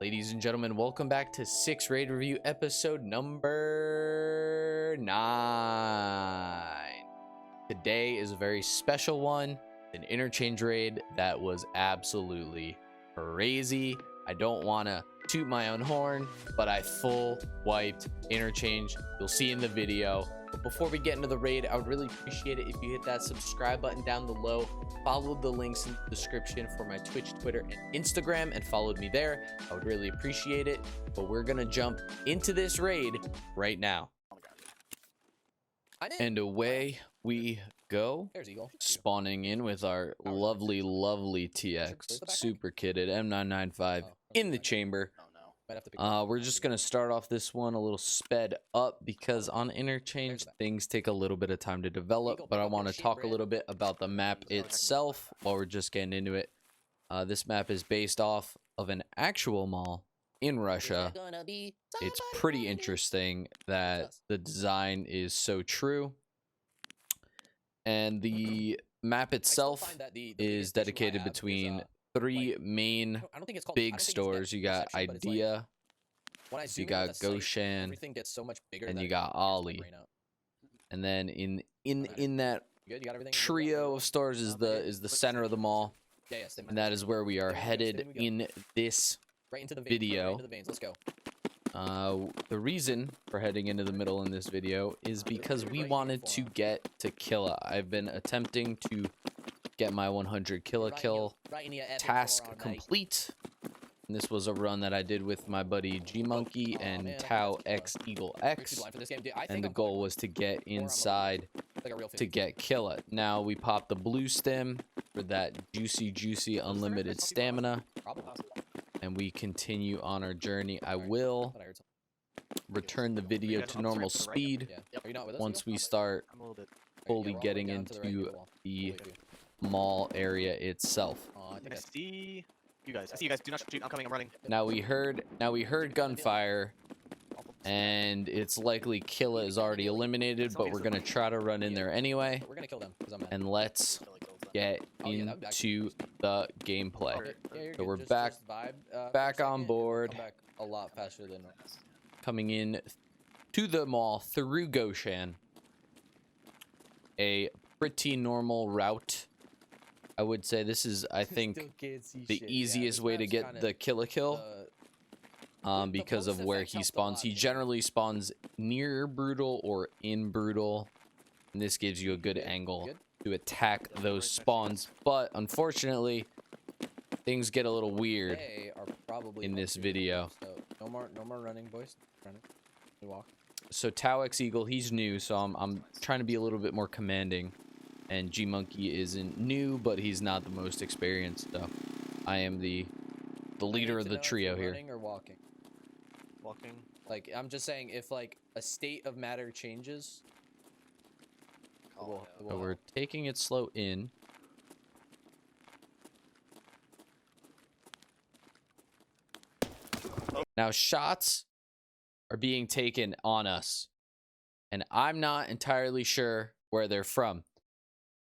Ladies and gentlemen, welcome back to Six Raid Review episode number 9. Today is a very special one, an interchange raid that was absolutely crazy. I don't want to toot my own horn, but I full wiped interchange. You'll see in the video. But before we get into the raid, I would really appreciate it if you hit that subscribe button down below. Follow the links in the description for my Twitch, Twitter, and Instagram, and followed me there. I would really appreciate it. But we're gonna jump into this raid right now. And away we go. There's Eagle. Spawning in with our lovely TX, super kitted M995 in the chamber. We're just gonna start off this one a little sped up because on interchange things take a little bit of time to develop, but I want to talk a little bit about the map itself while we're just getting into it. This map is based off of an actual mall in Russia. It's pretty interesting that the design is so true, and the map itself is dedicated between 3 main big stores. You got Idea, you got Goshen, and you got Ali. And then in that trio of stores is the center of the mall, and that is where we are headed in this video. The reason for heading into the middle in this video is because we wanted to get to Killa. I've been attempting to get my 100 kill task complete. And this was a run that I did with my buddy G Monkey and Tau X Eagle X, and the goal was to get inside to get Killa. Now we pop the blue stem for that juicy unlimited stamina, and we continue on our journey. I will return the video to normal speed once we start fully getting into the mall area itself. I see you guys. Do not shoot. I'm coming. I'm running. Now we heard gunfire, and it's likely Killa is already eliminated, but we're gonna try to run in there anyway. We're gonna kill them. And let's get into the gameplay. So we're back on board. A lot faster than Coming in to the mall through Goshen. A pretty normal route. I would say this is, I think, the easiest way to get the Killa kill. Because of where he spawns. He generally spawns near Brutal or in Brutal. And this gives you a good angle to attack those spawns. But unfortunately, things get a little weird in this video. No more running, boys. Running. We walk. So Tau X Eagle, he's new, so I'm trying to be a little bit more commanding. And G Monkey isn't new, but he's not the most experienced, so I am the leader of the trio here. Running or walking? Walking. Like, I'm just saying, if like a state of matter changes, So we're taking it slow in. Now shots are being taken on us, and I'm not entirely sure where they're from.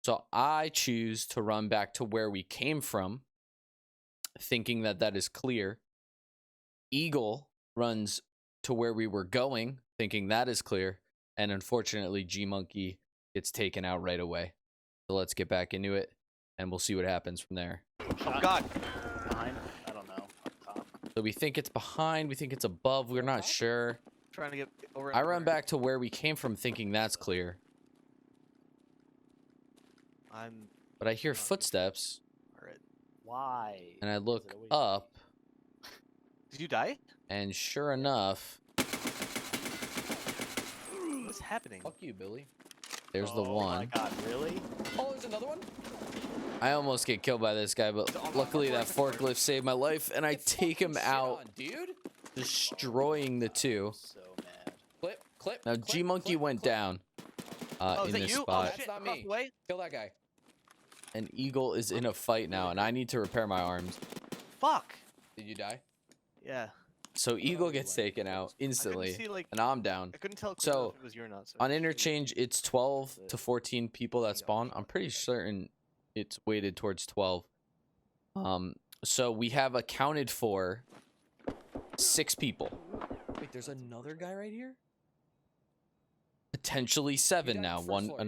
So I choose to run back to where we came from, thinking that that is clear. Eagle runs to where we were going, thinking that is clear. And unfortunately, G Monkey gets taken out right away. So let's get back into it, and we'll see what happens from there. Oh God! Behind? I don't know. Up top. So we think it's behind, we think it's above, we're not sure. Trying to get over. I run back to where we came from, thinking that's clear. But I hear footsteps. Why? And I look up. Did you die? And sure enough, What's happening? fuck you, Billy. there's the one. Oh my God! Really? Oh, there's another one. I almost get killed by this guy, but luckily that forklift saved my life, and I take him out, dude. destroying the two. So mad. Clip. Now G Monkey went down in that this you? spot. Oh, shit. That's not Across me. the way? Kill that guy. And Eagle is in a fight now, and I need to repair my arms. Fuck. Did you die? Yeah. So Eagle gets taken out instantly, See, like, and I'm down. I couldn't tell So, if it was you or not. So On interchange, it's 12 to 14 people that spawn. I'm pretty certain it's weighted towards 12. So we have accounted for 6 people. Wait, there's another guy right here? Potentially 7 died now. first One floor, yeah.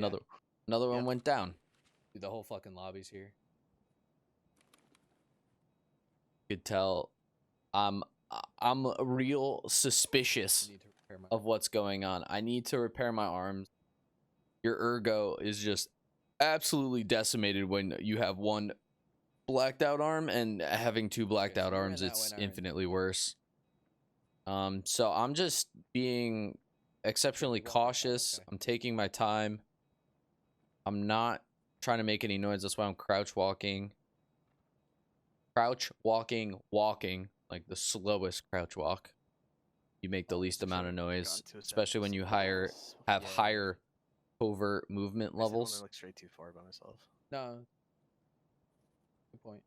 another one went down. Dude, the whole fucking lobby's here. You could tell I'm real suspicious I need to repair my of what's going on. I need to repair my arms. Your ergo is just absolutely decimated when you have one blacked out arm, and having 2 blacked out so we're in arms, that it's one, aren't infinitely worse. So I'm just being exceptionally cautious. Okay. I'm taking my time. I'm not trying to make any noise. That's why I'm crouch walking, walking like the slowest crouch walk. You make the least amount of noise, especially when you have Yeah. higher covert movement I don't wanna levels. look straight too far by myself. No. Good point.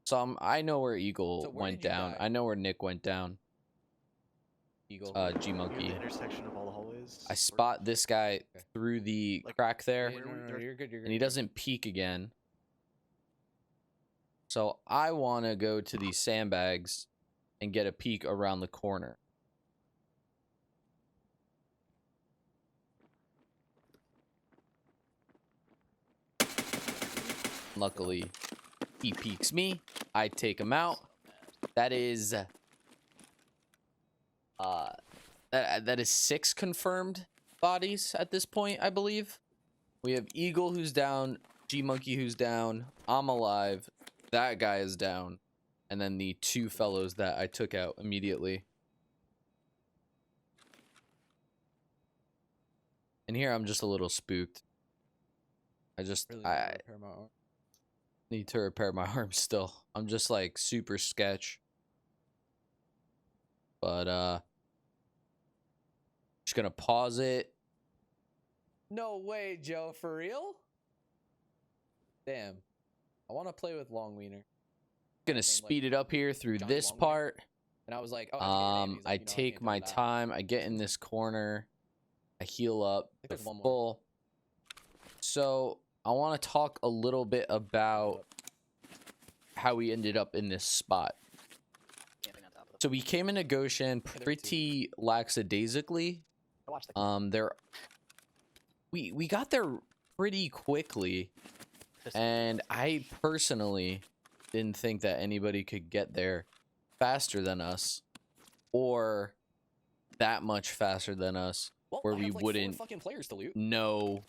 So I know where Eagle So where went did you down. die? I know where Nick went down. Eagle. G Near the Monkey. intersection of all the hallways. I spot this guy Okay. through the Like, crack there, Yeah, no, you're good, you're good. and he doesn't peek again. So I want to go to these sandbags and get a peek around the corner. Luckily, he peeks me. I take him out. That is that is 6 confirmed bodies at this point, I believe. We have Eagle who's down, G Monkey who's down, I'm alive, that guy is down, and then the 2 fellows that I took out immediately. And here I'm just a little spooked. I Repair my arm. need to repair my arm still. I'm just like super sketch. But just gonna pause it. No way, Joe, for real? Damn. I want to play with Long Wiener. Gonna Like speed it up here through Johnny this Longwiener? part. And I was like, oh, I have to get your name. He's I like, "You know, take can't do my that." time. I get in this corner. I heal up think to there's one more. full. So I want to talk a little bit about how we ended up in this spot. Camping on top of So we came into Goshen pretty lackadaisically. I watched the We got there pretty quickly, and I personally didn't think that anybody could get there faster than us, or that much faster than us, Well, where I we have, like, wouldn't 4 fucking players to loot. know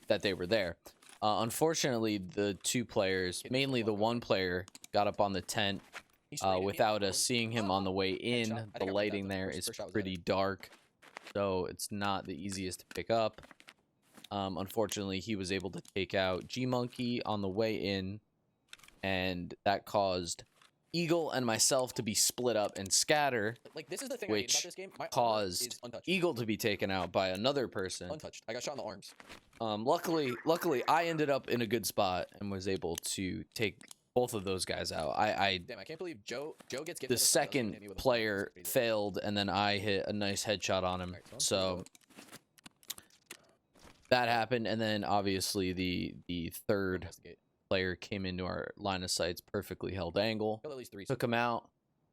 that they were there. Unfortunately, the 2 players, mainly the 1 player, got up on the tent He sprayed me without out. us seeing him on the way in. Headshot. I The think I read lighting that, though. there First is shot was at pretty it. dark, so it's not the easiest to pick up. Unfortunately, he was able to take out G Monkey on the way in, and that caused Eagle and myself to be split up and scatter, Like, this is the thing I hate about which this game. My armor caused is untouched. Eagle to be taken out by another person. Untouched. I got shot in the arms. Luckily, I ended up in a good spot and was able to take both of those guys out. Damn, I can't believe Joe gets The gifted. second player failed, and then I hit a nice headshot on him. Alright, so I'm So that happened, and then obviously the third player came into our line of sights, perfectly held angle, Kill at least 3. took him out,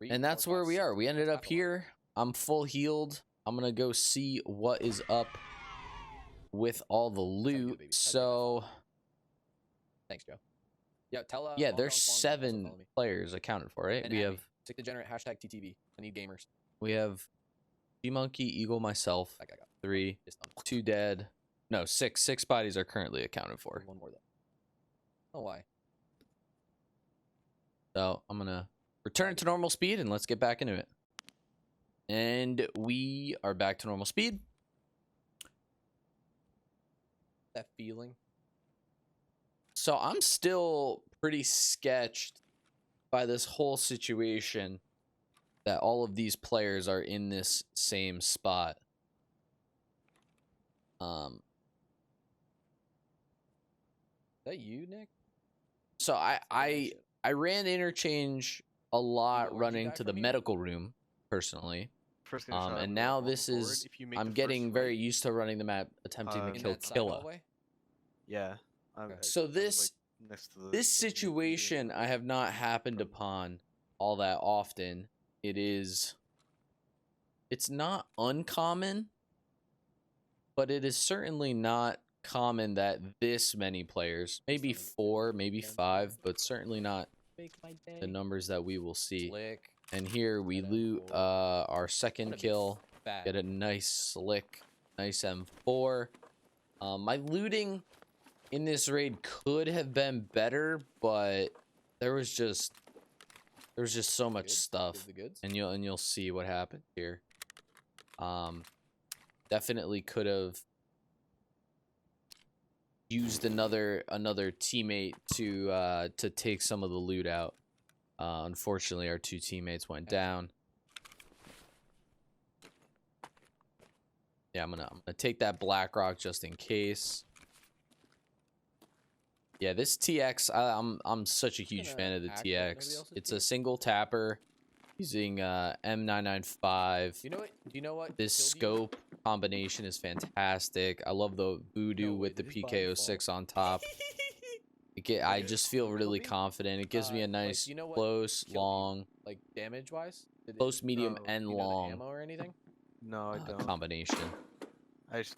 and that's where we are. We ended up here. I'm full healed. I'm gonna go see what is up with all the loot. baby. So Thanks, Joe. Yeah, tell yeah, Long there's John Spawn to also 7 follow me. players accounted for, right? And We add me. have Sickdegenerate #TTV. I need gamers. G Monkey, Eagle, myself, That guy got 3, pissed on. 2 dead. No, 6. 6 bodies are currently accounted for. One more though. Oh, why? So I'm gonna return to normal speed and let's get back into it. And we are back to normal speed. That feeling. So I'm still pretty sketched by this whole situation that all of these players are in this same spot. Is that you, Nick? So I ran Interchange a lot, Eagle, where'd you running die to the from, Eagle? medical room personally. First gunshot And on now the this board. is If you make I'm the getting first very right- used to running the map, attempting to In kill that side Killa. hallway? Yeah. Okay. So I was, this like, next to the this situation I have not happened upon all that often. It's not uncommon, but it is certainly not common that this many players, maybe 4, maybe 5, but certainly not the numbers that we will see. Slick. And here we loot our second kill, get a nice slick, nice M4. My looting in this raid could have been better, but there was just so much stuff, and you'll see what happened here. Definitely could have used another teammate to take some of the loot out. Unfortunately, our 2 teammates went down. Yeah, I'm gonna take that black rock just in case. Yeah, this TX, I'm such a huge fan of the TX. It's a single tapper using M995. Do you know what? This scope combination is fantastic. I love the voodoo with the PKO6 on top. I just feel really confident. It gives me a nice close, long, like damage wise, close, medium, and long ammo or anything. No, I don't. combination.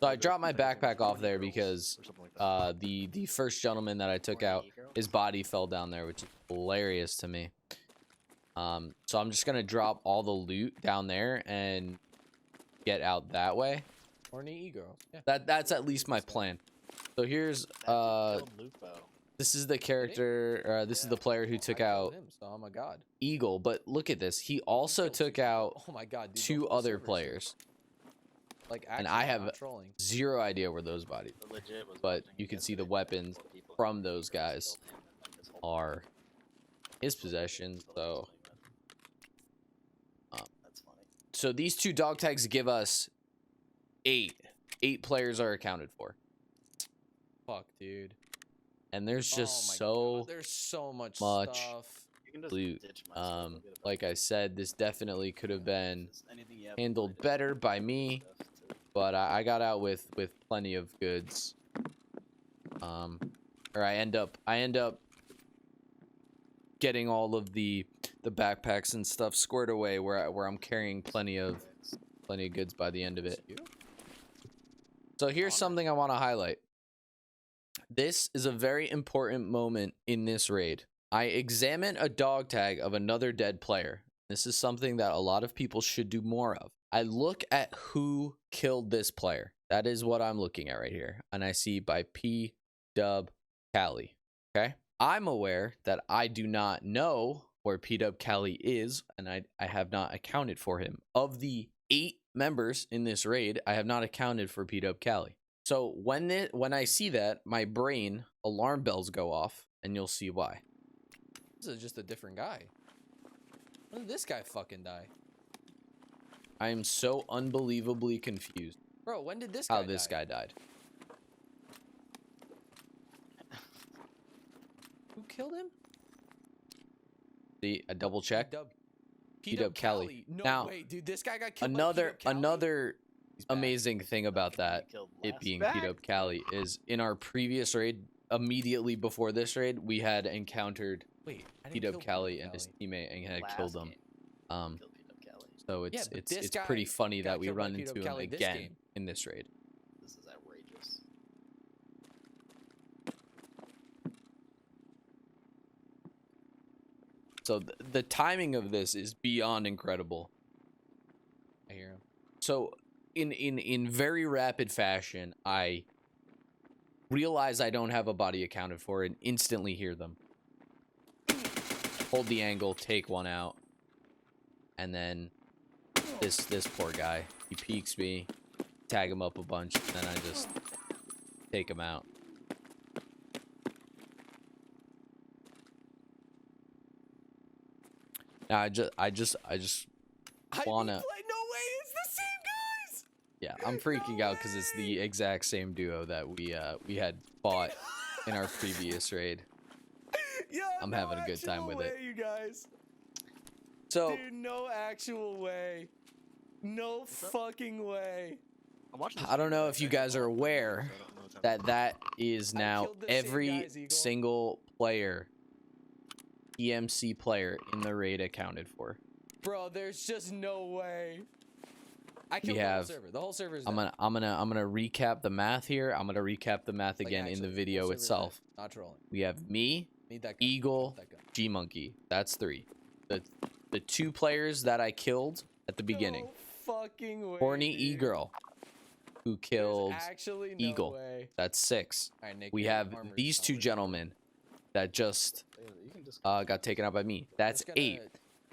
So I dropped my backpack off there because the first gentleman that I took out, his body fell down there, which is hilarious to me. So I'm just gonna drop all the loot down there and get out that way. Or any e-girls. Yeah. That's at least my plan. So here's this is the character, this is the player who took out oh my god, Eagle, but look at this. He also took out oh my god, dude, 2 other players. Like, and I have zero idea where those bodies are. But you can see the weapons from those guys are his possession. So these 2 dog tags give us 8 players are accounted for. Fuck, dude. And there's just there's so much stuff. Loot. Like I said, this definitely could have been handled better by me, but I got out with plenty of goods. Or I end up getting all of the backpacks and stuff squared away where I'm carrying plenty of goods by the end of it. So here's something I want to highlight. This is a very important moment in this raid. I examine a dog tag of another dead player. This is something that a lot of people should do more of. I look at who killed this player. That is what I'm looking at right here. And I see by P Dub Cali. Okay. I'm aware that I do not know where P Dub Cali is, and I have not accounted for him. Of the 8 members in this raid, I have not accounted for P Dub Cali. So when I see that, my brain alarm bells go off, and you'll see why. This is just a different guy. When did this guy fucking die? I am so unbelievably confused. Bro, when did this guy how this guy died? Who killed him? See, I double checked. P Dub Cali. No now, way, dude, this guy got killed. Another amazing thing about that, it being P Dub Cali, is in our previous raid, immediately before this raid, we had encountered P Dub Cali and his teammate and had killed him. So it's pretty funny that we run into him again in this raid. This is outrageous. So the timing of this is beyond incredible. I hear him. So in very rapid fashion, I realize I don't have a body accounted for and instantly hear them. Hold the angle, take one out, and then this poor guy, he peeks me, tag him up a bunch, and then I just take him out. Now I just wanna. No way, it's the same guys. Yeah, I'm freaking out because it's the exact same duo that we had fought in our previous raid. Yeah, I'm having a good time with it. You guys. So, dude, no actual way. No fucking way. I don't know if you guys are aware that is now every single player PMC player in the raid accounted for. Bro, there's just no way. I killed We the whole have- server. The whole server is I'm dead. gonna recap the math here. I'm gonna recap the math Like, again in actually, the whole video server's itself. dead. Not trolling. We have me, Need that gun. Eagle, That gun. G Monkey. That's 3. The 2 players that I killed at the beginning. No fucking way. Horny dude. E-Girl, who There's killed actually no Eagle. way. That's 6. All right, Nick, We your have armor's these 2 solid. gentlemen that just You can just got taken out by me. That's Just gonna 8.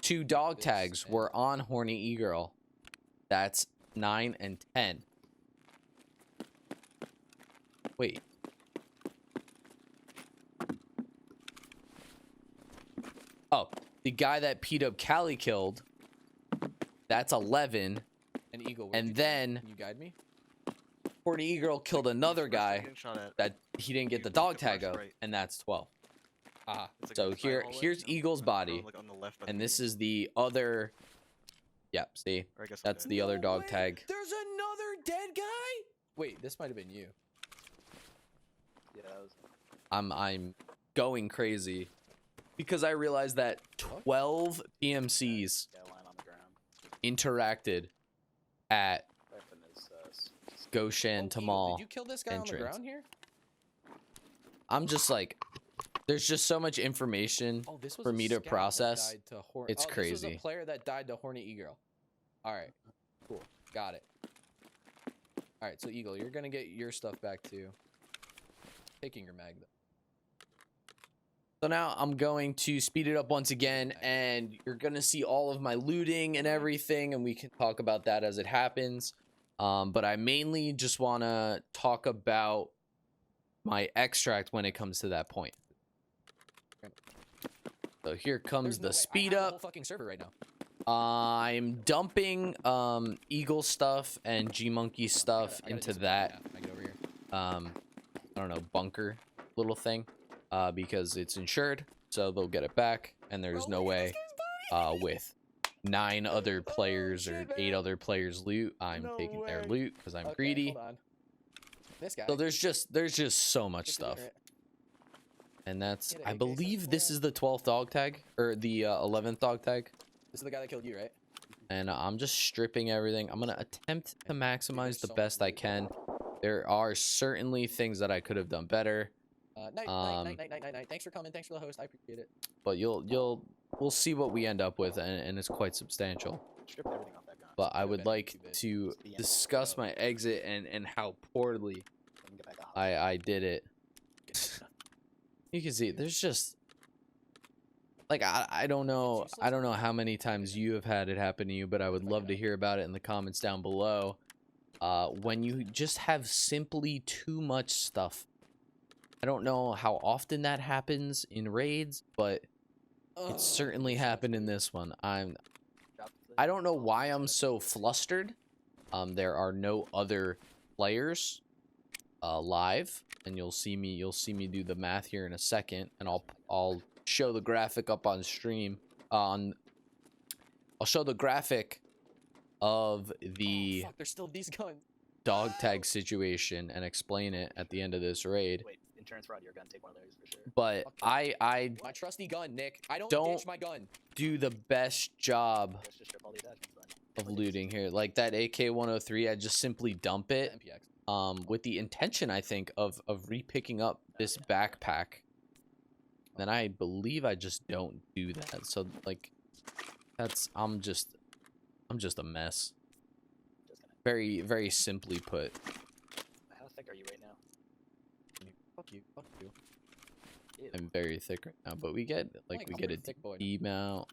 2 dog this tags and- were on Horny E-Girl. That's 9 and 10. Wait. Oh, the guy that P'd up Callie killed, that's 11. An Eagle. where'd And you go? then Can you guide me? Horny E-Girl killed another guy Getting shot at. that he didn't get You the take dog the first tag of, right. and that's 12. Ah, It's like So a side here- hallway, here's Eagle's and body, like on the left, and this is the other. Yep, see, Or I guess that's I'm the dead. other no dog way. tag. There's another dead guy. Wait, this might have been you. Yeah, that was. I'm going crazy because I realized that 12 PMCs Yeah, lying on the ground. interacted at Weapon is, Goshen Oh, Eagle, Tamal. did you kill this guy on the entrance. ground here? I'm just like, there's just so much information. Oh, this was For a me to scout that process, died to it's This was crazy. a player that died to Horny E-Girl. All right, cool, got it. All right, so Eagle, you're gonna get your stuff back too. Taking your mag though. So now I'm going to speed it up once again, and you're gonna see all of my looting and everything, and we can talk about that as it happens. But I mainly just want to talk about my extract when it comes to that point. So here comes There's no the way- I speed have the up. whole fucking server right now. I'm dumping Eagle stuff and G Monkey stuff I gotta into do some that math. I get over here. I don't know, bunker little thing, because it's insured, so they'll get it back, and there's Bro, no look at way this guy's with 9 other players or shit, 8 man. other players loot, I'm No taking their way. loot because I'm Okay, greedy. hold on. This guy. So there's just so much stuff, Sickdegenerate. and that's, Get it, I AK believe this 74. is the 12th dog tag or the 11th dog tag, This is the guy that killed you, right? and I'm just stripping everything. I'm gonna attempt to maximize the so much best I loot. can. There are certainly things that I could have done better. Night. Thanks for coming. Thanks for the host. I appreciate it. But we'll see what we end up with, and it's quite substantial. stripped everything off that gun. But I could've would been like too big. to Just the end. discuss my exit and how poorly Let me get back up. I did it. You can see there's just like I don't know how many times you have had it happen to you, but I would love to hear about it in the comments down below. When you just have simply too much stuff. I don't know how often that happens in raids, but Ugh, it certainly so much happened in loot. this one. I Drop the- don't know why I'm so flustered. There are no other players live, and you'll see me do the math here in a second, and I'll show the graphic up on stream. I'll show the graphic of the Fuck, there's still these guns. dog tag situation and explain it at the end of this raid. Wait, insurance fraud, your gun, take one of those for sure. But Okay. I My trusty gun, Nick. I don't Don't- ditch my gun. do the best job Let's just strip all the attachments then. of looting here. Like that AK-103, I just simply dump it. MPX. With the intention, I think, of re-picking up this backpack. Then I believe I just don't do that. So like, I'm just a mess. Just gonna. Very, very simply put. How thick are you right now? Fuck you. Fuck you. Ew. I'm very thick right now, but we get like we I'm get a a thick boy. D-mount,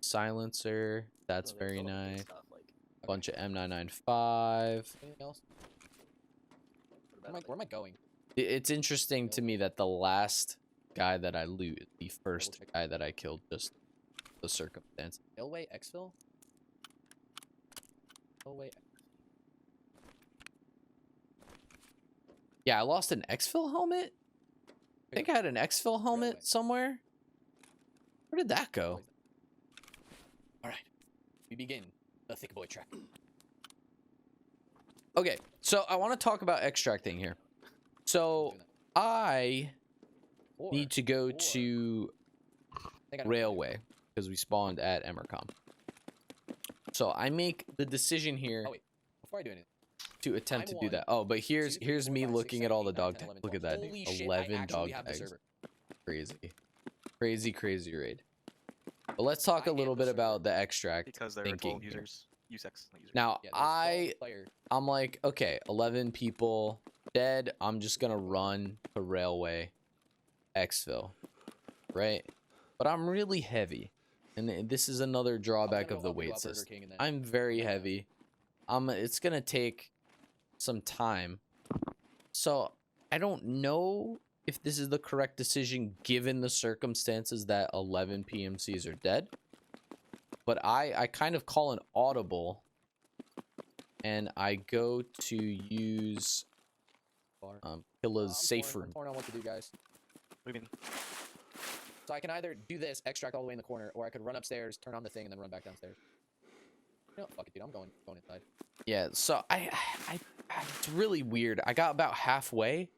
silencer. That's Oh, there's very all the cool nice. stuff, like, Bunch of M995. Anything else? what about, Where am I going? It's interesting to me that the last guy that I loot, the first check. guy that I killed, just the circumstance. Ilway Exfil? Ilway. Yeah, I lost an exfil helmet. I think I had an exfil helmet Railway. somewhere. Where did that go? All right. We begin the thick boy track. Okay, so I want to talk about extracting here. So I need to go to Railway, because we spawned at Emercom. So I make the decision here Oh wait, before I do anything, to attempt to do I'm that. Oh, but here's me looking at all the dog tags. Look at that, Holy dude. shit, 11 dog tags. Crazy raid. But let's talk a little bit about the extract because they're thinking full here. users. Usex, not users. Now Yeah, I'm like, okay, 11 people dead. I'm just gonna run to Railway Xville, right? But I'm really heavy, and this is another drawback of the weight system. I'm very heavy. It's gonna take some time, so I don't know if this is the correct decision given the circumstances that 11 PMCs are dead. But I kind of call an audible, and I go to use Killa's safe room. I'm torn on what to do, guys. What do you mean? So I can either do this, extract all the way in the corner, or I could run upstairs, turn on the thing, and then run back downstairs. You know, fuck it, dude. I'm going inside. Yeah, so it's really weird. I got about halfway,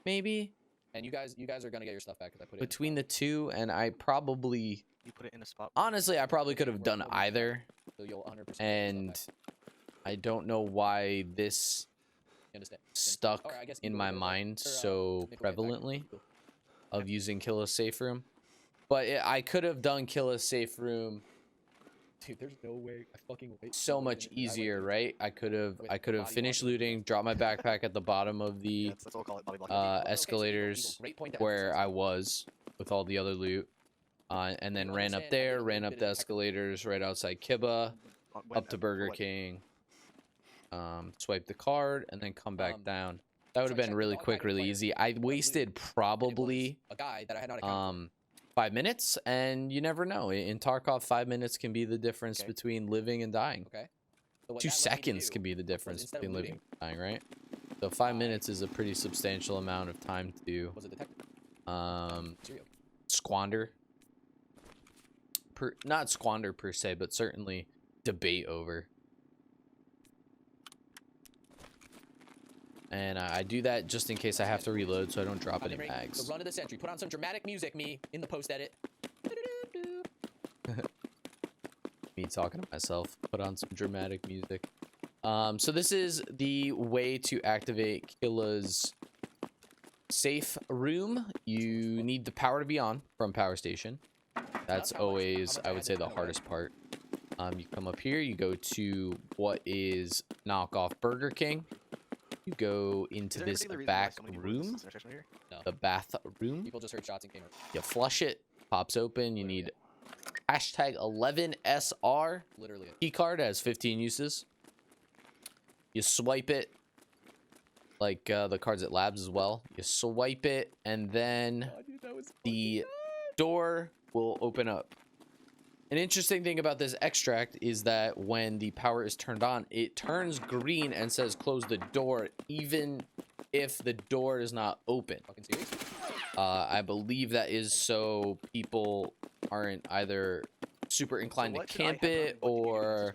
maybe. And you guys are gonna get your stuff back because I put it Between the two, and I probably, You put it in a spot. honestly, I probably could have done either. so you'll 100% get your And stuff I don't know why this back. You understand? stuck Alright, I guess in you my go mind or, so make a way back. prevalently of using Killa's safe room. But I could have done Killa's safe room Dude, there's no way. I fucking wait. so much easier, right? I could have finished looting, dropped my backpack at the bottom of the Yeah, that's what we'll call it. Body block. escalators where I was with all the other loot, and then ran up there, ran up the escalators right outside Kibba, up to Burger King, swipe the card, and then come back down. That would have been really quick, really easy. I wasted probably a guy that I had not accounted 5 minutes, and you never know. In Tarkov, 5 minutes can be the difference between living and dying. for. Okay. So what 2 that led me to seconds do can be the difference instead of between living looting- and dying, right? So 5 minutes is a pretty substantial amount of time to was a detective. Serial. squander. Not squander per se, but certainly debate over. And I do that just in case I have to reload, so I don't drop any bags. The run of the century. Put on some dramatic music, me, in the post edit. Me talking to myself. Put on some dramatic music. So this is the way to activate Killa's safe room. You need the power to be on from power station. That's always, I would say, the hardest part. You come up here, you go to what is knockoff Burger King. You go into this back room, the bathroom. People just heard shots and came over. You flush it, pops open. You need hashtag 11SR. Literally it. Key card has 15 uses. You swipe it, like the cards at labs as well. You swipe it, and then the door will open up. An interesting thing about this extract is that when the power is turned on, it turns green and says close the door, even if the door is not open. Fucking serious? I believe that is so people aren't either super inclined to camp it or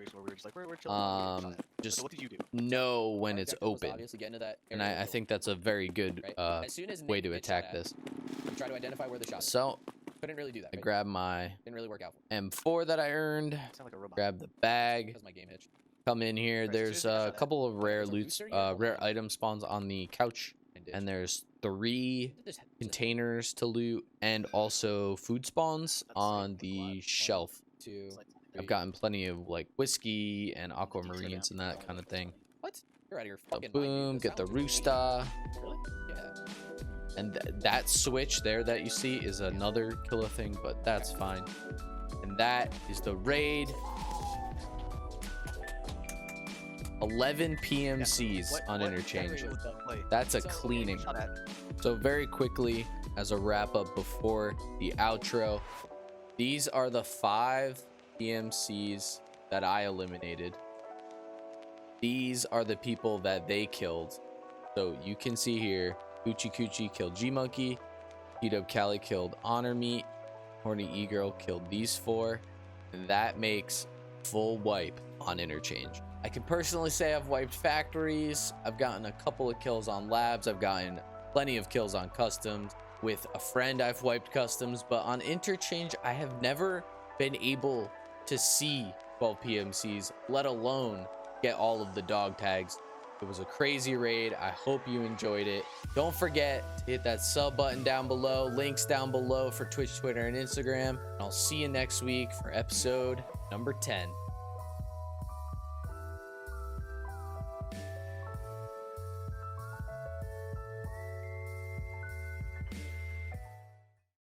just what did you do? know when it's open. Obviously get into that And area I think that's a very good right? As soon as way Nick to gets attack shot this. at, you try to identify where the shot is. So Couldn't really do that. I Right? grab my Didn't really work out for me. M4 that I earned, Sound like a robot. grab the bag, Because my game hitched. come in here. Right, so There's seriously, a that's couple of rare There's a loots, booster, yeah. rare item spawns on the couch, and there's 3 containers to loot and also food spawns on the shelf. I've gotten plenty of like whiskey and aquamarines and that kind of thing. What? You're out of your So fucking mind, dude. boom, This get the sounds rooster. Really? Yeah. And that switch there that you see is another killer thing, but that's fine. And that is the raid. 11 PMCs on Interchange. That's a cleaning. So very quickly, as a wrap up before the outro, these are the 5 PMCs that I eliminated. These are the people that they killed. So you can see here, Hoochie Coochie killed G-Monkey, T-Dub Cali killed Honor Meat, Horny E-Girl killed these 4, and that makes full wipe on Interchange. I can personally say I've wiped factories, I've gotten a couple of kills on labs, I've gotten plenty of kills on customs, With a friend, I've wiped customs, but on Interchange, I have never been able to see 12 PMCs, let alone get all of the dog tags. It was a crazy raid. I hope you enjoyed it. Don't forget to hit that sub button down below, links down below for Twitch, Twitter, and Instagram. And I'll see you next week for episode number 10.